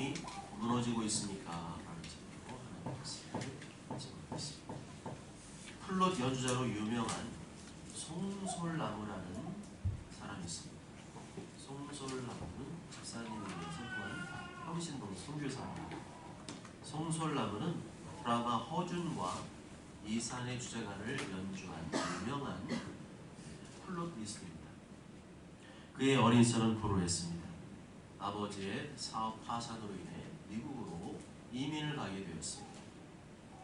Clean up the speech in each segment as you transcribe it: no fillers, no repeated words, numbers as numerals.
하나님이 무너지고 있습니까? 라는 질문으로 하나님 말씀을 질문했습니다. 플룻 연주자로 유명한 송솔나무라는 사람이 있습니다. 송솔나무는 집사님에게서 또한 평신동 선교사입니다. 송솔나무는 드라마 허준과 이산의 주제가를 연주한 유명한 플룻리스트입니다. 그의 어린 시절은 불우했습니다. 아버지의 사업 파산으로 인해 미국으로 이민을 가게 되었습니다.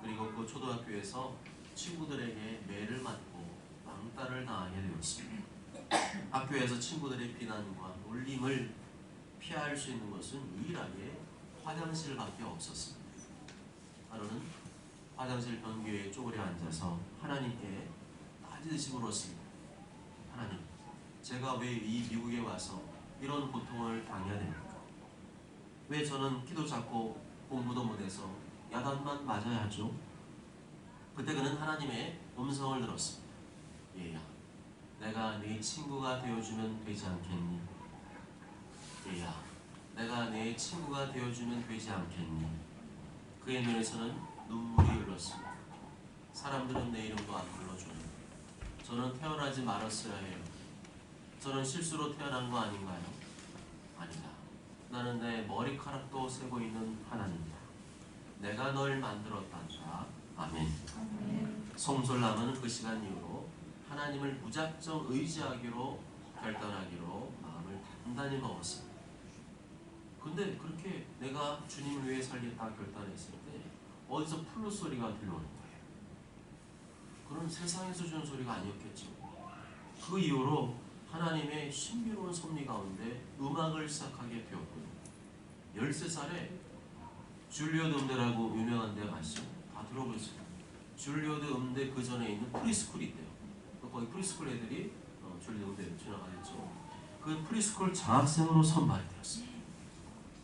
그리고 그 초등학교에서 친구들에게 매를 맞고 왕따를 당하게 되었습니다. 학교에서 친구들의 비난과 놀림을 피할 수 있는 것은 유일하게 화장실밖에 없었습니다. 하루는 화장실 변기에 쪼그려 앉아서 하나님께 따지듯이 물었습니다. 하나님, 제가 왜 이 미국에 와서 이런 고통을 당해야 됩니까? 왜 저는 키도 작고 공부도 못해서 야단만 맞아야 하죠? 그때 그는 하나님의 음성을 들었습니다. 얘야, 내가 네 친구가 되어주면 되지 않겠니? 얘야, 내가 네 친구가 되어주면 되지 않겠니? 그의 눈에서는 눈물이 흘렀습니다. 사람들은 내 이름도 안 불러줘요. 저는 태어나지 말았어야 해요. 저는 실수로 태어난 거 아닌가요? 아니다. 나는 내 머리카락도 세고 있는 하나님이다. 내가 널 만들었단다. 아멘. 송솔나무는 그 시간 이후로 하나님을 무작정 의지하기로 결단하기로 마음을 단단히 먹었습니다. 근데 그렇게 내가 주님을 위해 살겠다 결단했을 때 어디서 플룻 소리가 들려오는 거예요. 그런 세상에서 주는 소리가 아니었겠죠. 그 이후로 하나님의 신비로운 섭리 가운데 음악을 시작하게 되었고요. 13살에 줄리어드 음대라고 유명한 데가 갔어요. 다 들어보셨어요. 줄리어드 음대 그 전에 있는 프리스쿨이 있대요. 거기 프리스쿨 애들이 줄리어드 음대를 지나가겠죠. 그 프리스쿨 장학생으로 선발이 되었어요.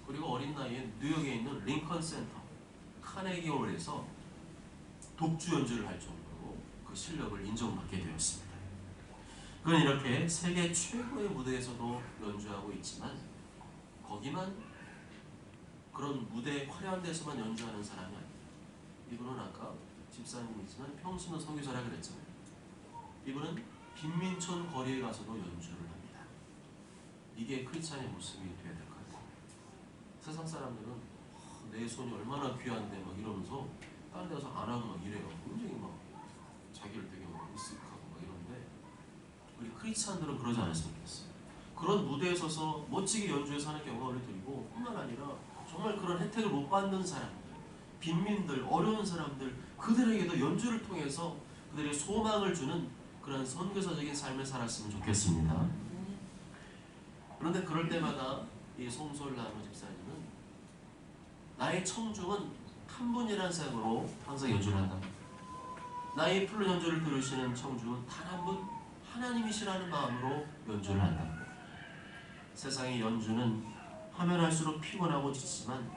그리고 어린 나이에 뉴욕에 있는 링컨 센터 카네기 홀에서 독주 연주를 할 정도로 그 실력을 인정받게 되었습니다. 그는 이렇게 세계 최고의 무대에서도 연주하고 있지만 거기만 그런 무대 화려한 데서만 연주하는 사람이 아닙니다. 이분은 아까 집사님이지만 평신도 선교사라 그랬잖아요. 이분은 빈민촌 거리에 가서도 연주를 합니다. 이게 크리스찬의 모습이 되어야 될 것 같아요. 세상 사람들은 내 손이 얼마나 귀한데 막 이러면서 다른 데 가서 안 하고 막 이래요. 굉장히 막 자기를 되게 막 으쓱하고 막 이러는데 우리 크리스찬들은 그러지 않았으면 좋겠어요. 그런 무대에 서서 멋지게 연주해서 하는 경험을 드리고 뿐만 아니라 정말 그런 혜택을 못 받는 사람들, 빈민들, 어려운 사람들 그들에게도 연주를 통해서 그들의 소망을 주는 그런 선교사적인 삶을 살았으면 좋겠습니다. 그런데 그럴 때마다 이 송솔나무 집사님은 나의 청중은 한 분이라는 생각으로 항상 연주를 한다. 나의 플룻 연주를 들으시는 청중은 단 한 분 하나님이시라는 마음으로 연주를 한다. 세상의 연주는 하면 할수록 피곤하고 지치지만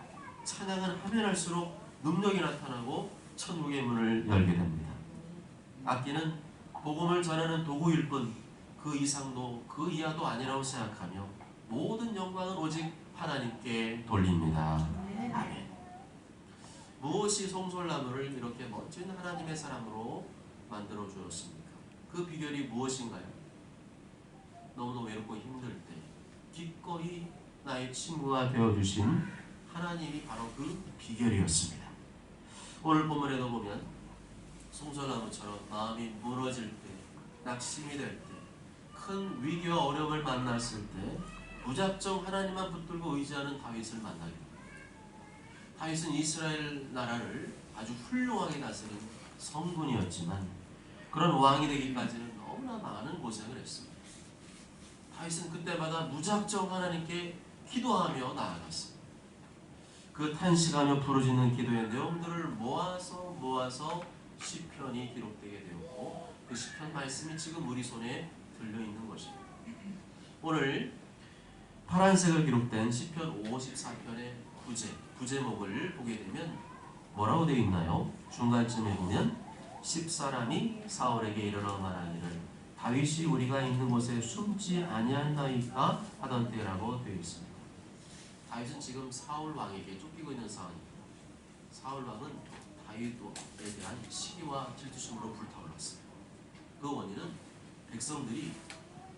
찬양은 하면 할수록 능력이 나타나고 천국의 문을 열게 됩니다. 악기는 복음을 전하는 도구일 뿐 그 이상도 그 이하도 아니라고 생각하며 모든 영광은 오직 하나님께 돌립니다. 아멘. 무엇이 송솔나무를 이렇게 멋진 하나님의 사람으로 만들어 주었습니까? 그 비결이 무엇인가요? 너무너무 외롭고 힘들 때 기꺼이 나의 친구가 되어주신 하나님이 바로 그 비결이었습니다. 오늘 본문에도 보면 송솔나무처럼 마음이 무너질 때, 낙심이 될 때, 큰 위기와 어려움을 만났을 때 무작정 하나님만 붙들고 의지하는 다윗을 만나게 됩니다. 다윗은 이스라엘 나라를 아주 훌륭하게 다스린 성군이었지만 그런 왕이 되기까지는 너무나 많은 고생을 했습니다. 다윗은 그때마다 무작정 하나님께 기도하며 나아갔습니다. 그 탄식하며 부르짖는 기도의 내용들을 모아서 시편이 기록되게 되었고 그 시편 말씀이 지금 우리 손에 들려있는 것입니다. 오늘 파란색으로 기록된 시편 54편의 부제목을 보게 되면 뭐라고 되어 있나요? 중간쯤에 보면 10사람이 사울에게 일어나 말하기를 다윗이 우리가 있는 곳에 숨지 아니한다이까 하던 때라고 되어 있습니다. 다윗은 지금 사울 왕에게 쫓기고 있는 상황입니다. 사울 왕은 다윗에 대한 시기와 질투심으로 불타올랐어요. 그 원인은 백성들이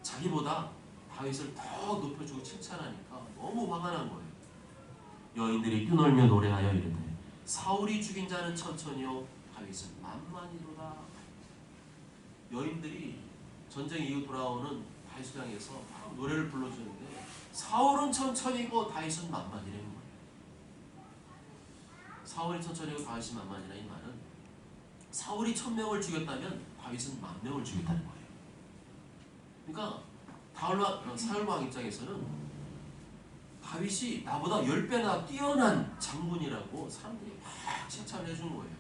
자기보다 다윗을 더 높여주고 칭찬하니까 너무 화가 난 거예요. 여인들이 뛰놀며 노래하여 이르되 사울이 죽인 자는 천천히요 다윗은 만만히로다. 여인들이 전쟁 이후 돌아오는 다윗을 향해서 막 노래를 불러주는데 사울은 천천히고 다윗은 만만이라는 거예요. 사울이 천천히고 다윗이 만만이라 이 말은 사울이 1000명을 죽였다면 다윗은 10,000명을 죽였다는 거예요. 그러니까 사울 왕 입장에서는 다윗이 나보다 10배나 뛰어난 장군이라고 사람들이 막 칭찬을 해준 거예요.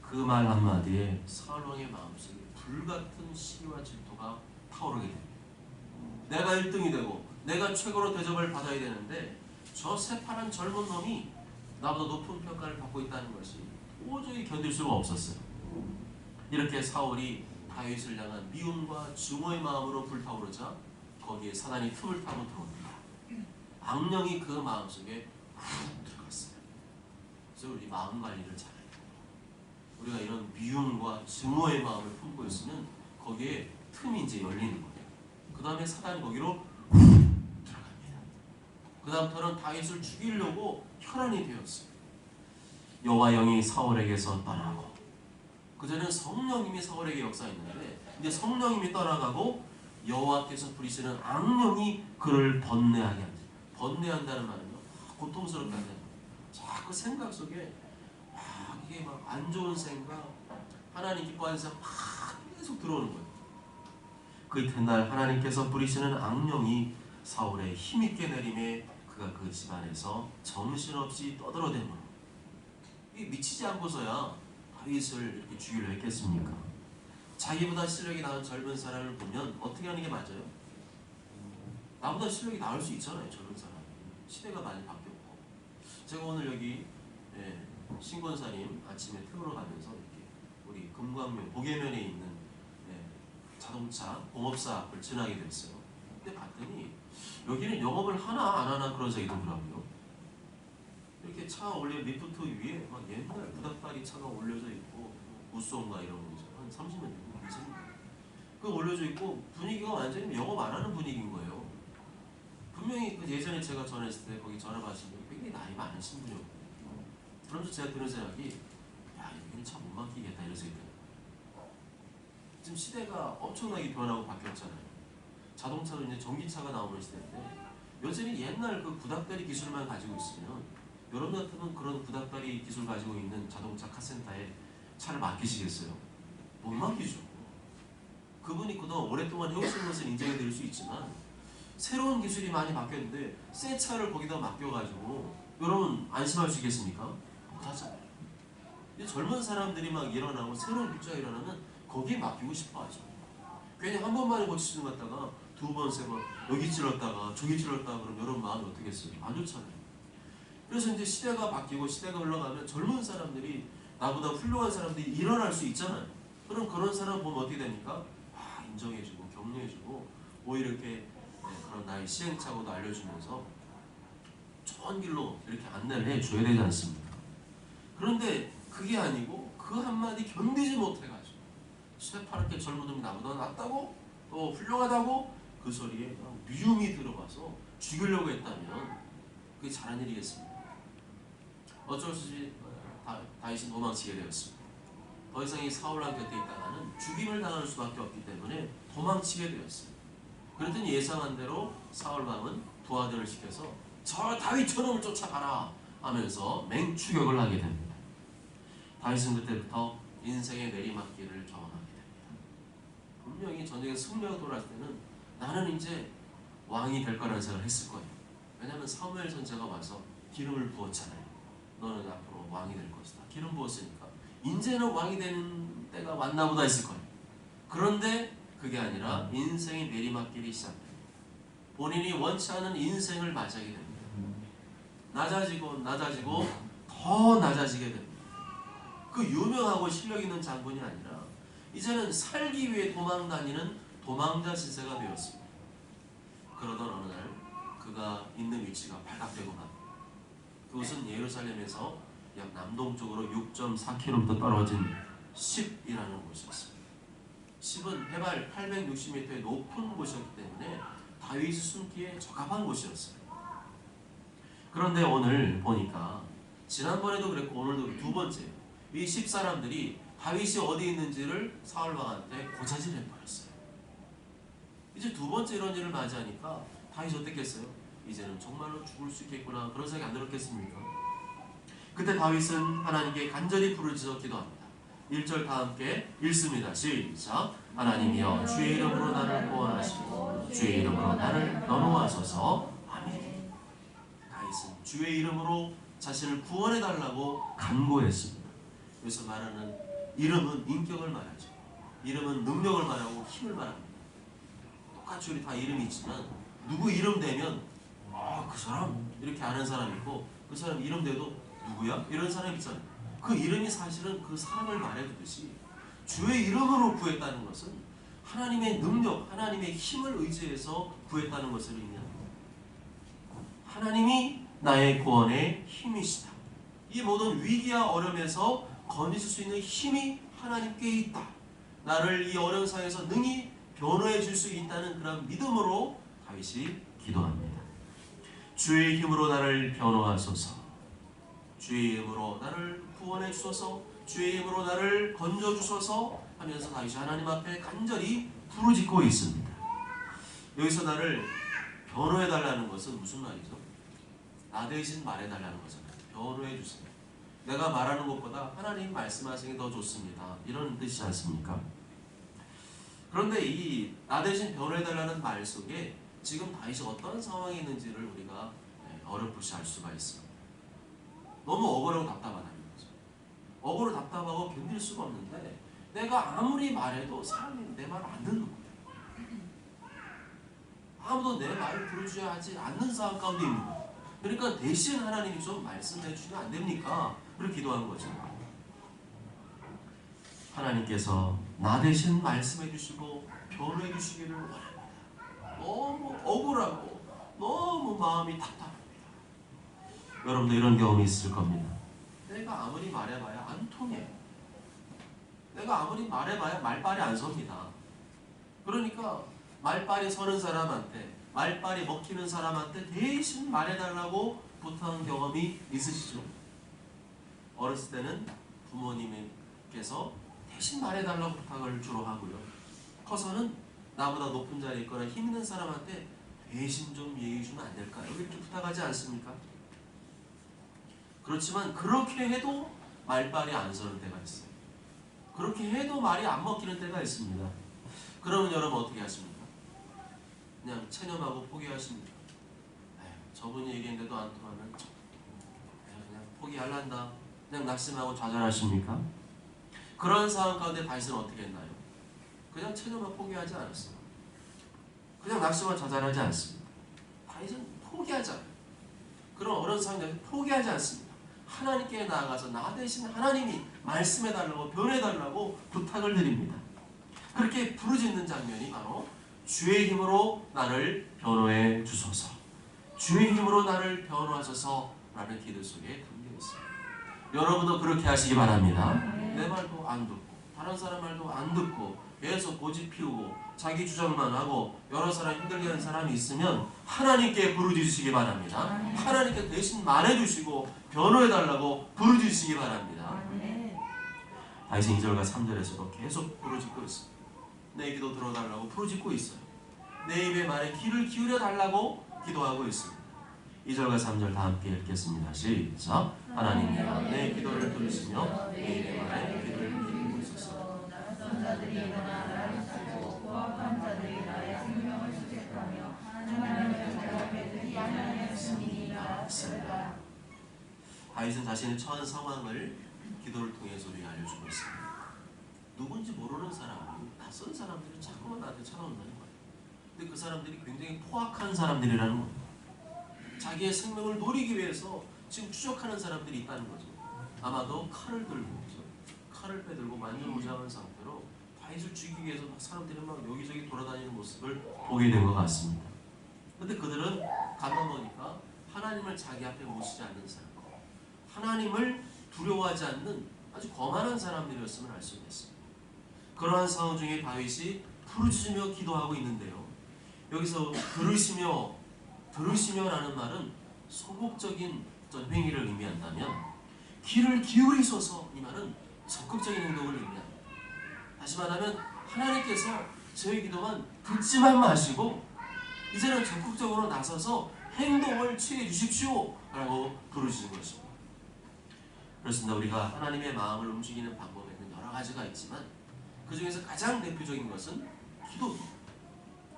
그 말 한마디에 사울 왕의 마음속에 불같은 시기와 질투가 타오르게 됩니다. 내가 1등이 되고 내가 최고로 대접을 받아야 되는데 저 새파란 젊은 놈이 나보다 높은 평가를 받고 있다는 것이 도저히 견딜 수가 없었어요. 이렇게 사울이 다윗을 향한 미움과 증오의 마음으로 불타오르자 거기에 사단이 틈을 타고 들어옵니다. 악령이 그 마음속에 훅 들어갔어요. 그래서 우리 마음 관리를 잘해야 돼요. 우리가 이런 미움과 증오의 마음을 품고 있으면 거기에 틈이 이제 열리는 거예요. 그 다음에 사단이 거기로 훅 들어갑니다. 그 다음부터는 다윗을 죽이려고 혈안이 되었어요. 여호와 영이 사울에게서 떠나고 그전에는 성령님이 사울에게 역사했는데 이제 성령님이 떠나가고 여호와께서 부리시는 악령이 그를 번뇌하게 합니다. 번뇌한다는 말은요 고통스럽게 하는 자꾸 생각 속에 이게 막 안 좋은 생각 하나님 기뻐하는 생각 막 계속 들어오는 거예요. 그 이튿날 하나님께서 부리시는 악령이 사울의 힘있게 내림에 그가 그 집안에서 정신없이 떠들어대므로 이게 미치지 않고서야 다윗을 이렇게 죽이려 했겠습니까? 자기보다 실력이 나은 젊은 사람을 보면 어떻게 하는 게 맞아요? 나보다 실력이 나을 수 있잖아요. 젊은 사람이. 시대가 많이 바뀌었고 제가 오늘 여기 신권사님 아침에 태우러 가면서 이렇게 우리 금광면 보계면에 있는 자동차 공업사 앞을 지나게 됐어요. 근데 봤더니 여기는 영업을 하나 안 하나 그런 적이 있더라고요. 이렇게 차 올려 리프트 위에 막 옛날 부닥다리 차가 올려져 있고 우송가 이런 거 한 30년 되고 20년 그 올려져 있고 분위기가 완전히 영업 안 하는 분위기인 거예요. 분명히 그 예전에 제가 전화했을 때 거기 전화 받으신 분이 굉장히 나이 많으신 분이었고 그러면서 제가 드는 생각이 야 여기는 차 못 맡기겠다 이런 생각이 들어요. 지금 시대가 엄청나게 변하고 바뀌었잖아요. 자동차도 이제 전기차가 나오는 시대인데 여전히 옛날 그 구닥다리 기술만 가지고 있으면 여러분 같으면 그런 구닥다리 기술 가지고 있는 자동차 카센터에 차를 맡기시겠어요? 못 맡기죠. 그분이 그동안 오랫동안 해오신 것은 인정해 드릴 수 있지만 새로운 기술이 많이 바뀌었는데 새 차를 거기다 맡겨가지고 여러분 안심할 수 있겠습니까? 못하잖아요. 젊은 사람들이 막 일어나고 새로운 기술이 일어나면 거기에 맡기고 싶어 하죠. 괜히 한 번만에 고치시는 것 같다가 두 번, 세 번 여기 찔렀다가 저기 찔렀다가 그러면 여러분 마음이 어떻겠어요? 안 좋잖아요. 그래서 이제 시대가 바뀌고 시대가 흘러가면 젊은 사람들이 나보다 훌륭한 사람들이 일어날 수 있잖아요. 그럼 그런 사람 보면 어떻게 됩니까? 인정해주고 격려해주고 오히려 이렇게 그런 나의 시행착오도 알려주면서 좋은 길로 이렇게 안내를 해줘야 되지 않습니까? 그런데 그게 아니고 그 한마디 견디지 못해가지고 시대파랗게 젊은 놈이 나보다 낫다고 또 훌륭하다고 그 소리에 미움이 들어가서 죽이려고 했다면 그게 잘한 일이겠습니까? 어쩔 수 없이 다윗은 도망치게 되었습니다. 더 이상 이 사울왕 곁에 있다가는 죽임을 당할 수밖에 없기 때문에 도망치게 되었습니다. 그랬더니 예상한 대로 사울왕은 부하들을 시켜서 저 다윗 저놈을 쫓아가라 하면서 맹추격을 하게 됩니다. 다윗은 그때부터 인생의 내리막길을 경험하게 됩니다. 분명히 전쟁에 승리하고 돌아올 때는 나는 이제 왕이 될 거라는 생각을 했을 거예요. 왜냐하면 사무엘 선지자가 와서 기름을 부었잖아요. 너는 앞으로 왕이 될 것이다. 기름 부었으니까 이제는 왕이 되는 때가 왔나 보다 했을 거예요. 그런데 그게 아니라 인생의 내리막길이 시작됩니다. 본인이 원치 않은 인생을 맞이하게 됩니다. 낮아지고 낮아지고 더 낮아지게 됩니다. 그 유명하고 실력 있는 장군이 아니라 이제는 살기 위해 도망다니는 도망자 신세가 되었습니다. 그러던 어느 날 그가 다윗가 있는 위치가 발각되고만 그것은 예루살렘에서 약 남동쪽으로 6.4km 떨어진 십이라는 곳이었습니다. 십은 해발 860m의 높은 곳이었기 때문에 다윗이 숨기에 적합한 곳이었어요. 그런데 오늘 보니까 지난번에도 그랬고 오늘도 두 번째 이 십 사람들이 다윗이 어디 있는지를 사울 왕한테 고자질해버렸어요. 이제 두 번째 이런 일을 맞이하니까 다윗이 어땠겠어요? 이제는 정말로 죽을 수 있겠구나 그런 생각이 안 들었겠습니까? 그때 다윗은 하나님께 간절히 부르짖어 기도합니다. 1절 다 함께 읽습니다. 시작. 하나님이여 주의 이름으로 나를 구원하시고 주의 이름으로 나를 변호하소서. 아멘. 다윗은 주의 이름으로 자신을 구원해달라고 간구했습니다. 여기서 말하는 이름은 인격을 말하죠. 이름은 능력을 말하고 힘을 말합니다. 똑같이 우리 다 이름이 있지만 누구 이름 대면 그 사람 이렇게 아는 사람이 있고 그 사람 이름 대도 누구야? 이런 사람이 있잖아요. 그 이름이 사실은 그 사람을 말해주듯이 주의 이름으로 구했다는 것은 하나님의 능력, 하나님의 힘을 의지해서 구했다는 것을 의미합니다. 하나님이 나의 구원의 힘이시다. 이 모든 위기와 어려움에서 건지실 수 있는 힘이 하나님께 있다. 나를 이 어려운 상황에서 능히 변호해 줄 수 있다는 그런 믿음으로 다윗이 기도합니다. 주의 힘으로 나를 변호하소서. 주의 이름으로 나를 구원해 주소서. 주의 이름으로 나를 건져 주소서 하면서 다윗이 하나님 앞에 간절히 부르짖고 있습니다. 여기서 나를 변호해 달라는 것은 무슨 말이죠? 나 대신 말해 달라는 거잖아요. 변호해 주세요. 내가 말하는 것보다 하나님 말씀하시는 게 더 좋습니다. 이런 뜻이지 않습니까? 그런데 이 나 대신 변호해 달라는 말 속에 지금 다윗이 어떤 상황에 있는지를 우리가 어렴풋이 알 수가 있습니다. 너무 억울하고 답답하다는 거죠. 억울하고 답답하고 견딜 수가 없는데 내가 아무리 말해도 사람이 내 말 안 듣는 거예요. 아무도 내 말을 들어줘야 하지 않는 상황 가운데 있는 거예요. 그러니까 대신 하나님이 좀 말씀해 주시면 안 됩니까? 그렇게 기도한 거죠. 하나님께서 나 대신 말씀해 주시고 변호해 주시기를 원합니다. 너무 억울하고 너무 마음이 답답합니다. 여러분도 이런 경험이 있을 겁니다. 내가 아무리 말해봐야 안 통해. 내가 아무리 말해봐야 말빨이 안 섭니다. 그러니까 말빨이 서는 사람한테, 말빨이 먹히는 사람한테 대신 말해달라고 부탁한 경험이 있으시죠? 어렸을 때는 부모님께서 대신 말해달라고 부탁을 주로 하고요. 커서는 나보다 높은 자리에 있거나 힘 있는 사람한테 대신 좀 얘기해 주면 안 될까요? 이렇게 부탁하지 않습니까? 그렇지만 그렇게 해도 말빨이 안 서는 때가 있어요. 그렇게 해도 말이 안 먹히는 때가 있습니다. 그러면 여러분 어떻게 하십니까? 그냥 체념하고 포기하십니까? 저분이 얘기했는데도 안 통하면 그냥 포기할란다. 그냥 낙심하고 좌절하십니까? 그런 상황 가운데 다윗은 어떻게 했나요? 그냥 체념하고 포기하지 않았어요. 그냥 낙심하고 좌절하지 않습니다. 다윗은 포기하지 않아요. 그런 어려운 상황에서 포기하지 않습니다. 하나님께 나아가서 나 대신 하나님이 말씀해달라고 변해달라고 부탁을 드립니다. 그렇게 부르짖는 장면이 바로 주의 힘으로 나를 변호해 주소서, 주의 힘으로 나를 변호하소서 라는 기도 속에 담겨 있습니다. 여러분도 그렇게 하시기 바랍니다. 내 말도 안 듣고 다른 사람 말도 안 듣고 계속 고집 피우고 자기 주장만 하고 여러 사람 힘들게 하는 사람이 있으면 하나님께 부르짖으시기 바랍니다. 하나님께 대신 말해주시고 변호해달라고 부르짖으시기 바랍니다. 다윗은 2절과 3절에서도 계속 부르짖고 있습니다. 내 기도 들어달라고 부르짖고 있어요. 내 입의 말에 귀를 기울여 달라고 기도하고 있습니다. 2절과 3절 다 함께 읽겠습니다. 시작. 하나님이여 내 기도를 들으시며 내 입의 말에 귀를 기울이고 있소서. 자들이 일어나 나를 치고 포악한 자들이 나의 생명을 수색하며 하나님의 자녀에게 들이 하나님의 승리가 있으리라. 다윗은 자신의 처한 상황을 기도를 통해서 우리에게 알려주고 있습니다. 누군지 모르는 사람이 낯선 사람들이 자꾸만 나한테 찾아온다는 거예요. 근데 그 사람들이 굉장히 포악한 사람들이라는 거예요. 자기의 생명을 노리기 위해서 지금 추적하는 사람들이 있다는 거죠. 아마도 칼을 들고 칼을 빼들고 만져무장한 상태로 다윗을 죽이기 위해서 사람들이 막 여기저기 돌아다니는 모습을 보게 된 것 같습니다. 근데 그들은 가만히 하나님을 자기 앞에 모시지 않는 사람, 하나님을 두려워하지 않는 아주 거만한 사람들이었음을 알 수 있습니다. 그러한 상황 중에 다윗이 부르짖으며 기도하고 있는데요. 여기서 들으시며라는 말은 소극적인 어떤 행위를 의미한다면, 귀를 기울이소서 이 말은 적극적인 행동을 의미합니다. 다시 말하면 하나님께서 저희 기도만 듣지만 마시고 이제는 적극적으로 나서서 행동을 취해 주십시오 라고 부르시는 것입니다. 그렇습니다. 우리가 하나님의 마음을 움직이는 방법에는 여러 가지가 있지만 그 중에서 가장 대표적인 것은 기도입니다.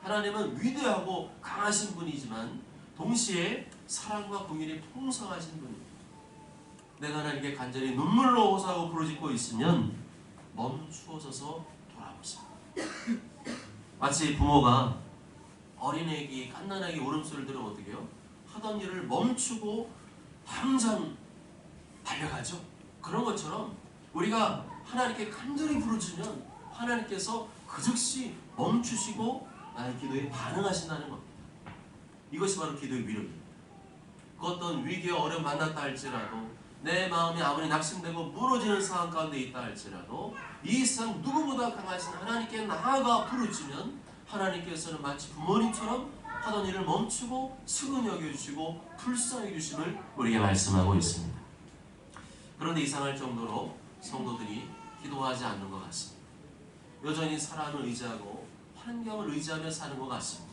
하나님은 위대하고 강하신 분이지만 동시에 사랑과 긍휼이 풍성하신 분입니다. 내가 하나님께 간절히 눈물로 호소하고 부르짖고 있으면 멈추어서서 돌아보세요. 마치 부모가 어린애기 갓난아기 울음소리를 들으면 어떻게 해요? 하던 일을 멈추고 당장 달려가죠. 그런 것처럼 우리가 하나님께 간절히 부르짖으면 하나님께서 그 즉시 멈추시고 나의 기도에 반응하신다는 겁니다. 이것이 바로 기도의 위력입니다. 그 어떤 위기와 어려움 만났다 할지라도, 내 마음이 아무리 낙심되고 무너지는 상황 가운데 있다 할지라도 이 세상 누구보다 강하신 하나님께 나아가 부르짖으면 하나님께서는 마치 부모님처럼 하던 일을 멈추고 측은히 여겨주시고 불쌍히 주심을 우리에게 말씀하고 있습니다. 그런데 이상할 정도로 성도들이 기도하지 않는 것 같습니다. 여전히 사람을 의지하고 환경을 의지하며 사는 것 같습니다.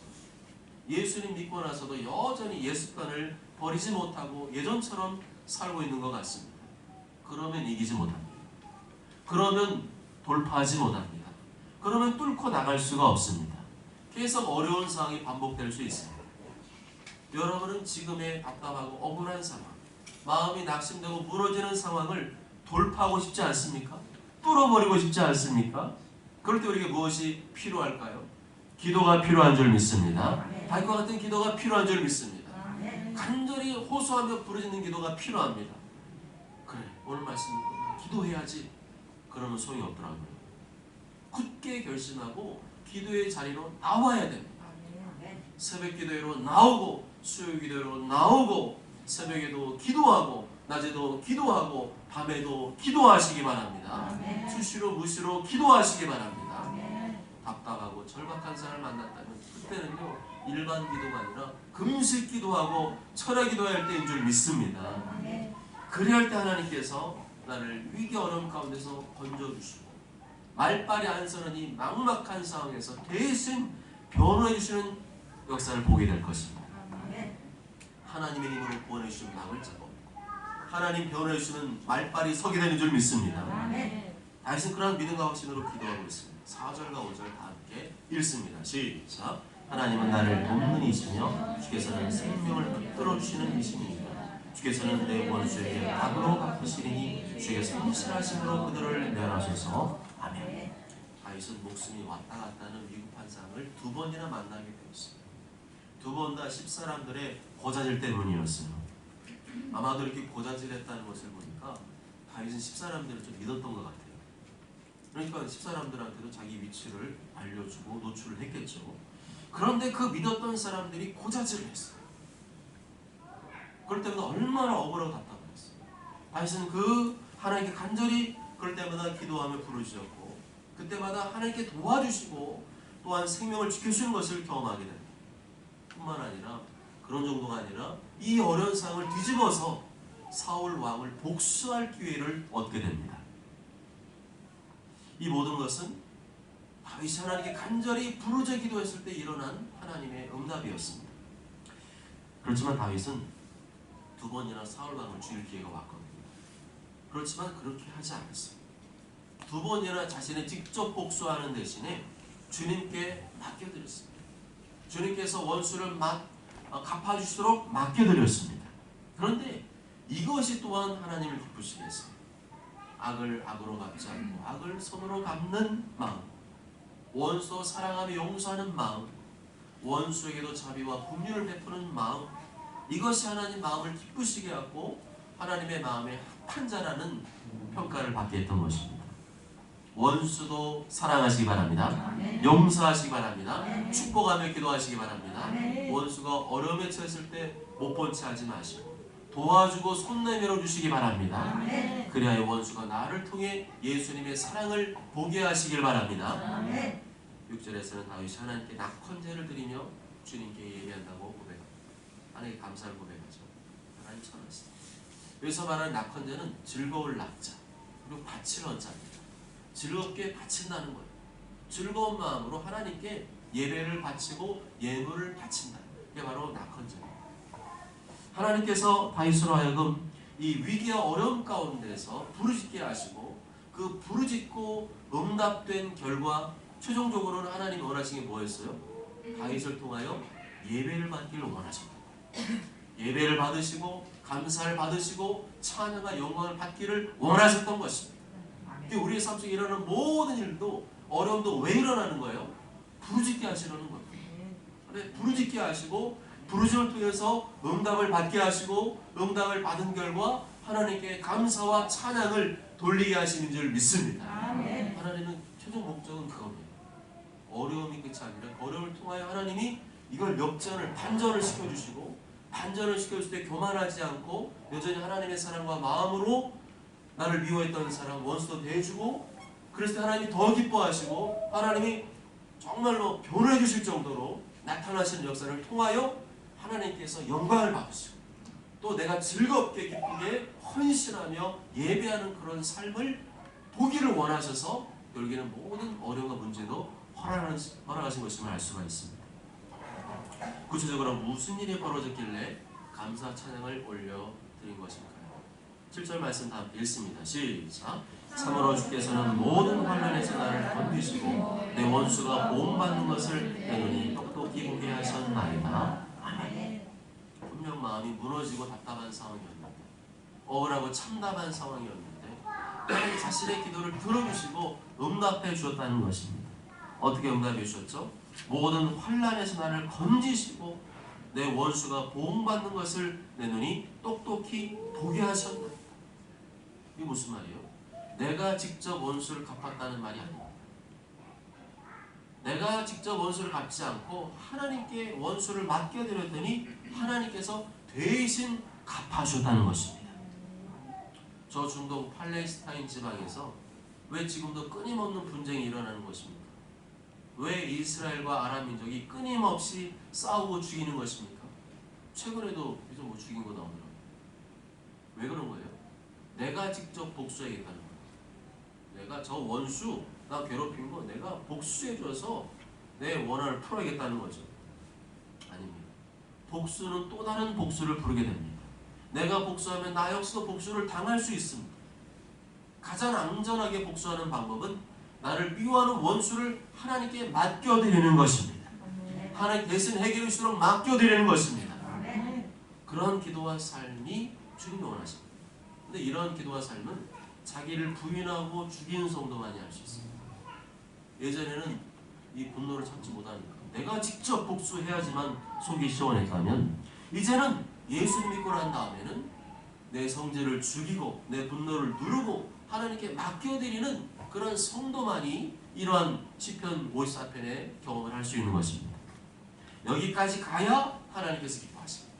예수님 믿고 나서도 여전히 예습관을 버리지 못하고 예전처럼 살고 있는 것 같습니다. 그러면 이기지 못합니다. 그러면 돌파하지 못합니다. 그러면 뚫고 나갈 수가 없습니다. 계속 어려운 상황이 반복될 수 있습니다. 여러분은 지금의 답답하고 억울한 상황, 마음이 낙심되고 무너지는 상황을 돌파하고 싶지 않습니까? 뚫어버리고 싶지 않습니까? 그럴 때 우리에게 무엇이 필요할까요? 기도가 필요한 줄 믿습니다. 다윗과 같은 기도가 필요한 줄 믿습니다. 간절히 호소하며 부르짖는 기도가 필요합니다. 그래, 오늘 말씀 기도해야지. 그러면 소용이 없더라고요. 굳게 결심하고 기도의 자리로 나와야 됩니다. 새벽 기도회로 나오고 수요 기도회로 나오고 새벽에도 기도하고 낮에도 기도하고 밤에도 기도하시기 바랍니다. 수시로 무시로 기도하시기 바랍니다. 답답하고 절박한 사람을 만났다면 그때는요, 일반 기도가 아니라 금식 기도하고 철야 기도할 때인 줄 믿습니다. 그래야 할 때 하나님께서 나를 위기 어려움 가운데서 건져주시고 말빨이 안 서는 이 막막한 상황에서 대신 변호해 주시는 역사를 보게 될 것입니다. 하나님의 힘으로 구원해 주시는 낙을 잡고 하나님 변호해 주시는 말빨이 서게 되는 줄 믿습니다. 다윗은 그런 믿음과 확신으로 기도하고 있습니다. 4절과 5절 다 함께 읽습니다. 시작. 하나님은 나를 돕는 이시며 주께서는 생명을 붙들어 주시는 이시니이다. 주께서는 내 원수에게 답으로 갚으시리니 주께서 성실하심으로 그들을 면하소서. 아멘. 다윗은 목숨이 왔다 갔다 하는 위급한 상황을 두 번이나 만나게 되었습니다. 두 번 다 10사람들의 고자질 때문이었어요. 아마도 이렇게 고자질했다는 것을 보니까 다윗은 10사람들을 좀 믿었던 것 같아요. 그러니까 10사람들한테도 자기 위치를 알려주고 노출을 했겠죠. 그런데 그 믿었던 사람들이 고자질을 했어요. 그럴 때마다 얼마나 억울하고 답답했어요. 다윗은 그 하나님께 간절히 그럴 때마다 기도하며 부르짖었고 그때마다 하나님께 도와주시고 또한 생명을 지켜주는 것을 경험하게 됩니다. 뿐만 아니라 그런 정도가 아니라 이 어려운 상황을 뒤집어서 사울 왕을 복수할 기회를 얻게 됩니다. 이 모든 것은 다윗이 하나님께 간절히 부르짖어 기도했을 때 일어난 하나님의 응답이었습니다. 그렇지만 다윗은 두 번이나 사울 왕을 죽일 기회가 왔거든요. 그렇지만 그렇게 하지 않았어요. 두 번이나 자신의 직접 복수하는 대신에 주님께 맡겨드렸습니다. 주님께서 원수를 갚아주시도록 맡겨드렸습니다. 그런데 이것이 또한 하나님을 기쁘시게 했습니다. 악을 악으로 갚지 않고 악을 선으로 갚는 마음, 원수 사랑하며 용서하는 마음, 원수에게도 자비와 긍휼을 베푸는 마음, 이것이 하나님 마음을 기쁘시게 하고 하나님의 마음에 합한 자라는 평가를 받게 했던 것입니다. 원수도 사랑하시기 바랍니다. 용서하시기 바랍니다. 축복하며 기도하시기 바랍니다. 원수가 어려움에 처했을 때 못 본 채 하지 마시고 도와주고 손 내밀어 주시기 바랍니다. 그래야 원수가 나를 통해 예수님의 사랑을 보게 하시길 바랍니다. 6절에서는 다윗이 하나님께 낙헌제를 드리며 주님께 예배한다고 고백합니다. 하나님께 감사를 고백하죠. 하나님 선하시다. 여기서 말하는 낙헌제는 즐거울 낙자 그리고 바칠 언자입니다. 즐겁게 바친다는 거예요. 즐거운 마음으로 하나님께 예배를 바치고 예물을 바친다. 이게 바로 낙헌제입니다. 하나님께서 다윗으로 하여금 이 위기와 어려움 가운데서 부르짖게 하시고 그 부르짖고 응답된 결과 최종적으로는 하나님이 원하신 게 뭐였어요? 다윗을 통하여 예배를 받기를 원하셨다. 예배를 받으시고 감사를 받으시고 찬양과 영광을 받기를 원하셨던 것입니다. 우리의 삶 속에 일어나는 모든 일도 어려움도 왜 일어나는 거예요? 부르짖게 하시려는 거예요. 부르짖게 하시고 부르짖음을 통해서 응답을 받게 하시고 응답을 받은 결과 하나님께 감사와 찬양을 돌리게 하시는 줄 믿습니다. 하나님은 최종 목적은 그겁니다. 어려움이 끝이 아니라 어려움을 통하여 하나님이 이걸 역전을 반전을 시켜주시고 반전을 시켜줄 때 교만하지 않고 여전히 하나님의 사랑과 마음으로 나를 미워했던 사람 원수도 대해주고 그랬을 때 하나님이 더 기뻐하시고 하나님이 정말로 변호해 주실 정도로 나타나시는 역사를 통하여 하나님께서 영광을 받으시고 또 내가 즐겁게 기쁘게 헌신하며 예배하는 그런 삶을 보기를 원하셔서 결국에는 모든 어려움과 문제도 허락하신 것임을 알 수가 있습니다. 구체적으로 무슨 일이 벌어졌길래 감사 찬양을 올려드린 것일까요? 7절 말씀 다 읽습니다. 시작. 참으로 주께서는 모든 환난에서 나를 건지시고 내 원수가 보응받는 것을 내 눈이 똑똑히 보게 하셨나이다. 아멘. 분명 마음이 무너지고 답답한 상황이었는데 억울하고 참담한 상황이었는데 하나님 자신의 기도를 들어주시고 응답해 주셨다는 것입니다. 어떻게 응답해 주셨죠? 모든 환난에서 나를 건지시고 내 원수가 보응받는 것을 내 눈이 똑똑히 보게 하셨다. 이게 무슨 말이에요? 내가 직접 원수를 갚았다는 말이 아닙니다. 내가 직접 원수를 갚지 않고 하나님께 원수를 맡겨드렸더니 하나님께서 대신 갚아주셨다는 것입니다. 저 중동 팔레스타인 지방에서 왜 지금도 끊임없는 분쟁이 일어나는 것입니까? 왜 이스라엘과 아랍 민족이 끊임없이 싸우고 죽이는 것입니까? 최근에도 요즘 뭐 죽인 거 나오더라고요. 왜 그런 거예요? 내가 직접 복수하겠다는 거예요. 내가 저 원수 나 괴롭힌 거 내가 복수해줘서 내 원한을 풀어야겠다는 거죠. 아닙니다. 복수는 또 다른 복수를 부르게 됩니다. 내가 복수하면 나 역시도 복수를 당할 수 있습니다. 가장 안전하게 복수하는 방법은 나를 미워하는 원수를 하나님께 맡겨드리는 것입니다. 하나님 대신 해결해 주도록 맡겨드리는 것입니다. 그런 기도와 삶이 주님이 원하십니다. 근데 이런 기도와 삶은 자기를 부인하고 죽이는 성도만이 할 수 있습니다. 예전에는 이 분노를 참지 못하니까 내가 직접 복수해야지만 속이 시원했다면 이제는 예수를 믿고 난 다음에는 내 성질을 죽이고 내 분노를 누르고 하나님께 맡겨드리는 그런 성도만이 이러한 시편 54편의 경험을 할 수 있는 것입니다. 여기까지 가야 하나님께서 기뻐하십니다.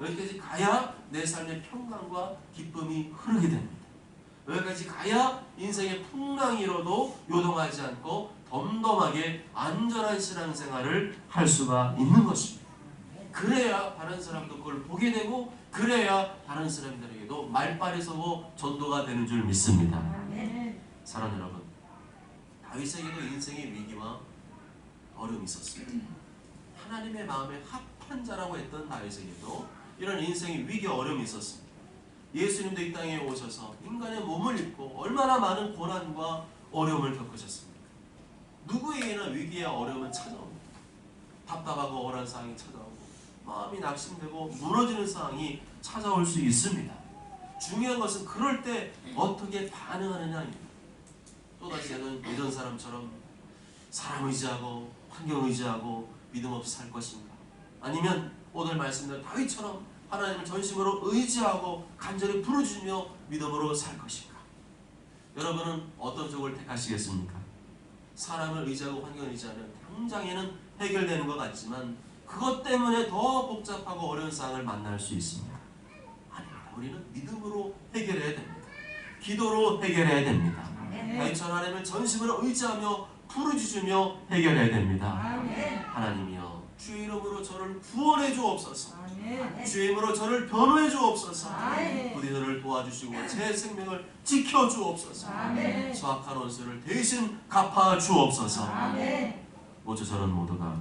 여기까지 가야 내 삶의 평강과 기쁨이 흐르게 됩니다. 여기까지 가야 인생의 풍랑이 일어도 요동하지 않고 덤덤하게 안전한 신앙생활을 할 수가 있는 것입니다. 그래야 다른 사람도 그걸 보게 되고 그래야 다른 사람들에게도 말빨이 서고 전도가 되는 줄 믿습니다. 사랑하는 여러분, 다윗에게도 인생의 위기와 어려움이 있었습니다. 하나님의 마음에 합한 자라고 했던 다윗에게도 이런 인생의 위기와 어려움이 있었습니다. 예수님도 이 땅에 오셔서 인간의 몸을 입고 얼마나 많은 고난과 어려움을 겪으셨습니까? 누구에게나 위기와 어려움은 찾아옵니다. 답답하고 억울한 상황이 찾아오고 마음이 낙심되고 무너지는 상황이 찾아올 수 있습니다. 중요한 것은 그럴 때 어떻게 반응하느냐입니다. 또다시 예전 사람처럼 사람 의지하고 환경 의지하고 믿음 없이 살 것인가? 아니면 오늘 말씀대로 다윗처럼 하나님을 전심으로 의지하고 간절히 부르짖으며 믿음으로 살 것인가? 여러분은 어떤 쪽을 택하시겠습니까? 사람을 의지하고 환경을 의지하면 당장에는 해결되는 것 같지만 그것 때문에 더 복잡하고 어려운 상황을 만날 수 있습니다. 아닙니다. 우리는 믿음으로 해결해야 됩니다. 기도로 해결해야 됩니다. 다윗처럼 하나님을 전심으로 의지하며 부르짖으며 해결해야 됩니다. 하나님이여 주의 이름으로 저를 구원해 주옵소서. 주의 이름으로 저를 변호해 주옵소서. 부디 저를 도와주시고 제 생명을 지켜 주옵소서. 수확한 원수를 대신 갚아 주옵소서. 모두 저는 모두가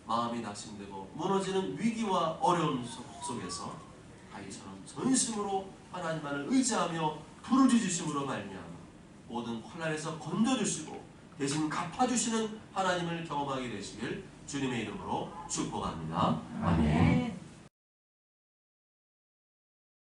마음이 낙심되고 무너지는 위기와 어려움 속에서 다윗처럼 전심으로 하나님만을 의지하며 부르짖으심으로 말미암아 모든 환난에서 건져주시고 대신 갚아주시는 하나님을 경험하게 되시길 주님의 이름으로 축복합니다. 아멘.